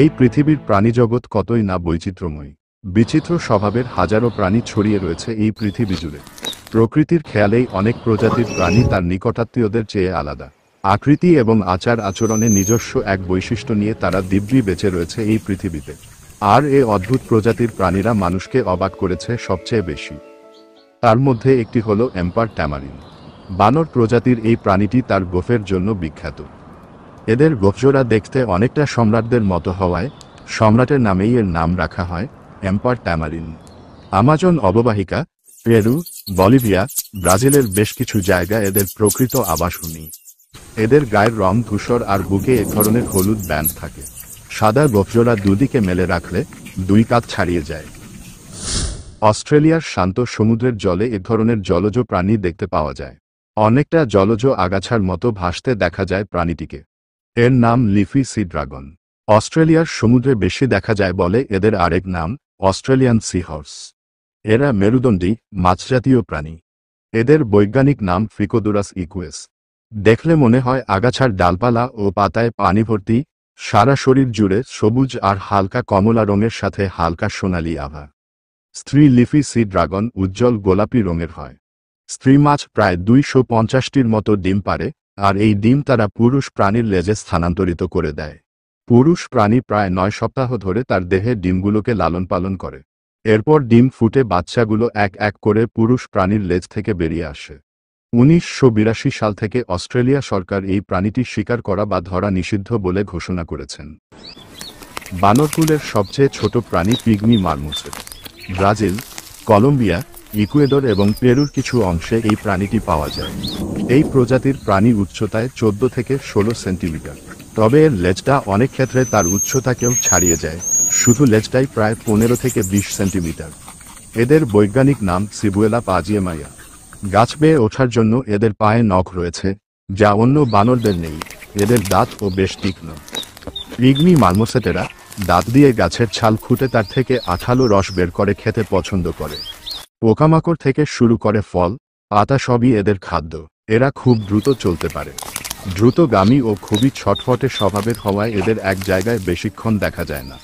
এই পৃথিবীর প্রাণীজগৎ কতই না বৈচিত্র্যময়। বিচিত্র স্বভাবের হাজারো প্রাণী ছড়িয়ে রয়েছে এই পৃথিবী জুড়ে। প্রকৃতির খেয়ালেই অনেক প্রজাতির প্রাণী তার নিকটাত্মীয়দের চেয়ে আলাদা। আকৃতি এবং আচার আচরণে নিজস্ব এক বৈশিষ্ট্য নিয়ে তারা দিব্যি বেঁচে রয়েছে এই পৃথিবীতে। আর এই অদ্ভুত প্রজাতির প্রাণীরা মানুষকে অবাক করেছে সবচেয়ে বেশি। তার মধ্যে একটি হলো এম্পার ট্যামারিন। বানর প্রজাতির এই প্রাণীটি তার গোফের জন্য বিখ্যাত। এদের গোফজোড়া দেখতে অনেকটা সম্রাটদের মতো হওয়ায় সম্রাটের নামেই এর নাম রাখা হয় এম্পার ট্যামারিন। আমাজন অববাহিকা, পেরু, বলিভিয়া, ব্রাজিলের বেশ কিছু জায়গা এদের প্রকৃত আবাসভূমি। এদের গায়ের রং ধূসর আর বুকে এক ধরনের হলুদ ব্যান্ড থাকে। সাদা গোফজোড়া দুদিকে মেলে রাখলে দুই কাঁধ ছাড়িয়ে যায়। অস্ট্রেলিয়ার শান্ত সমুদ্রের জলে এ ধরনের জলজ প্রাণী দেখতে পাওয়া যায়। অনেকটা জলজ আগাছার মতো ভাসতে দেখা যায় প্রাণীটিকে। এর নাম লিফি সি ড্রাগন। অস্ট্রেলিয়ার সমুদ্রে বেশি দেখা যায় বলে এদের আরেক নাম অস্ট্রেলিয়ান সি হর্স। এরা মেরুদণ্ডী মাছজাতীয় প্রাণী। এদের বৈজ্ঞানিক নাম ফিকোডোরাস ইকুয়েস। দেখলে মনে হয় আগাছার ডালপালা ও পাতায় পানি ভর্তি, সারা শরীর জুড়ে সবুজ আর হালকা কমলা রঙের সাথে হালকা সোনালি আভা। স্ত্রী লিফি সি ড্রাগন উজ্জ্বল গোলাপি রঙের হয়। স্ত্রী মাছ প্রায় 250টির মতো ডিম পারে, আর এই ডিম তারা পুরুষ প্রাণীর লেজে স্থানান্তরিত করে দেয়। পুরুষ প্রাণী প্রায় 9 সপ্তাহ ধরে তার দেহে ডিমগুলোকে লালন পালন করে। এরপর ডিম ফুটে বাচ্চাগুলো এক এক করে পুরুষ প্রাণীর লেজ থেকে বেরিয়ে আসে। 1982 সাল থেকে অস্ট্রেলিয়া সরকার এই প্রাণীটি শিকার করা বা ধরা নিষিদ্ধ বলে ঘোষণা করেছেন। বানরকুলের সবচেয়ে ছোট প্রাণী pygmy marmoset. Brazil, Colombia, Ecuador এবং পেরুর কিছু অংশে এই প্রাণীটি পাওয়া যায়। এই প্রজাতির প্রাণী উচ্চতায় 14 থেকে 16 সেন্টিমিটার। তবে এর লেজটা অনেক ক্ষেত্রে তার উচ্চতাকেও ছাড়িয়ে যায়। শুধু লেজটাই প্রায় 15 থেকে 20 সেন্টিমিটার। এদের বৈজ্ঞানিক নাম সিবুয়েলা পাজিয়েমাইয়া। গাছ বেয়ে ওঠার জন্য এদের পায়ে নখ রয়েছে, যা অন্য বানরদের নেই। এদের দাঁতও বেশ তীক্ষ্ণ। পিগমি মারমোসেটেরা দাঁত দিয়ে গাছের ছাল খুঁটে তার থেকে আঠালো রস বের করে খেতে পছন্দ করে। পোকামাকড় থেকে শুরু করে ফল, পাতা সবই এদের খাদ্য। এরা খুব দ্রুত চলতে পারে। দ্রুতগামী ও খুবই ছটফটে স্বভাবের হওয়ায় এদের এক জায়গায় বেশিক্ষণ দেখা যায় না।